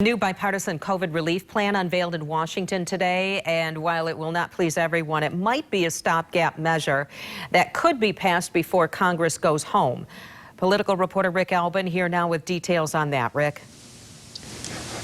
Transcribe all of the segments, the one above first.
New bipartisan COVID relief plan unveiled in Washington today, and while it will not please everyone, it might be a stopgap measure that could be passed before Congress goes home. Political reporter Rick Albin here now with details on that. Rick.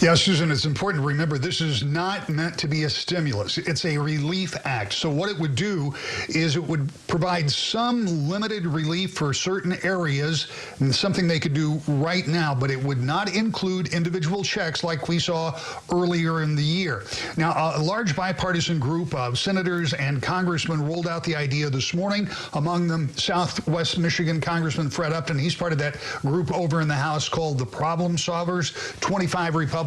Yeah, Susan, it's important to remember this is not meant to be a stimulus. It's a relief act. So what it would do is it would provide some limited relief for certain areas, and something they could do right now, but it would not include individual checks like we saw earlier in the year. Now, a large bipartisan group of senators and congressmen rolled out the idea this morning, among them Southwest Michigan Congressman Fred Upton. He's part of that group over in the House called the Problem Solvers. 25 Republicans,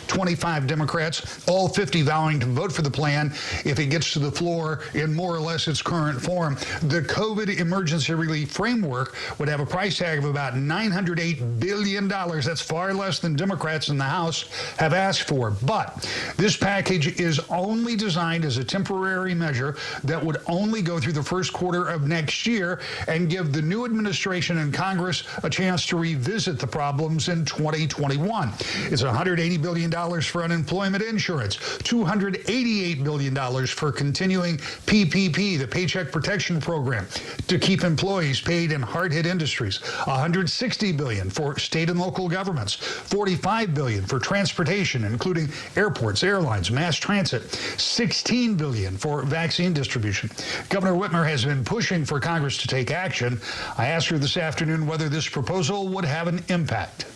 25 Democrats, all 50 vowing to vote for the plan if it gets to the floor in more or less its current form. The COVID emergency relief framework would have a price tag of about $908 billion. That's far less than Democrats in the House have asked for. But this package is only designed as a temporary measure that would only go through the first quarter of next year and give the new administration and Congress a chance to revisit the problems in 2021. It's $180 billion for unemployment insurance, $288 billion for continuing PPP, the Paycheck Protection Program, to keep employees paid in hard-hit industries, $160 billion for state and local governments, $45 billion for transportation, including airports, airlines, mass transit, $16 billion for vaccine distribution. Governor Whitmer has been pushing for Congress to take action. I asked her this afternoon whether this proposal would have an impact.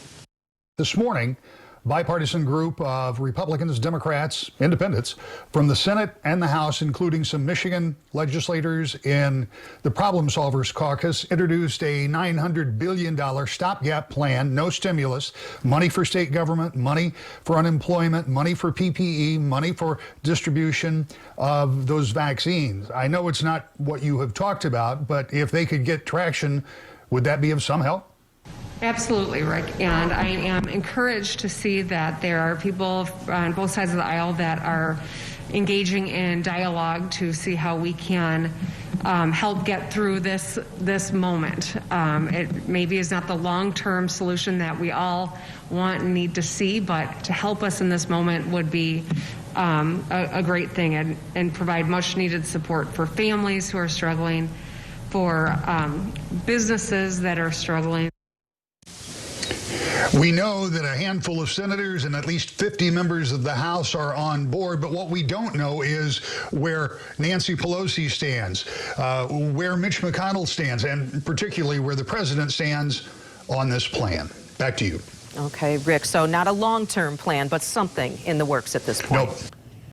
This morning, bipartisan group of Republicans, Democrats, independents from the Senate and the House, including some Michigan legislators in the Problem Solvers Caucus, introduced a $900 billion stopgap plan, no stimulus, money for state government, money for unemployment, money for PPE, money for distribution of those vaccines. I know it's not what you have talked about, but if they could get traction, would that be of some help? Absolutely, Rick, and I am encouraged to see that there are people on both sides of the aisle that are engaging in dialogue to see how we can help get through this moment. It maybe is not the long-term solution that we all want and need to see, but to help us in this moment would be a great thing and provide much-needed support for families who are struggling, for businesses that are struggling. We know that a handful of senators and at least 50 members of the House are on board, but what we don't know is where Nancy Pelosi stands, where Mitch McConnell stands, and particularly where the president stands on this plan. Back to you. Okay, Rick, so not a long-term plan, but something in the works at this point. Nope.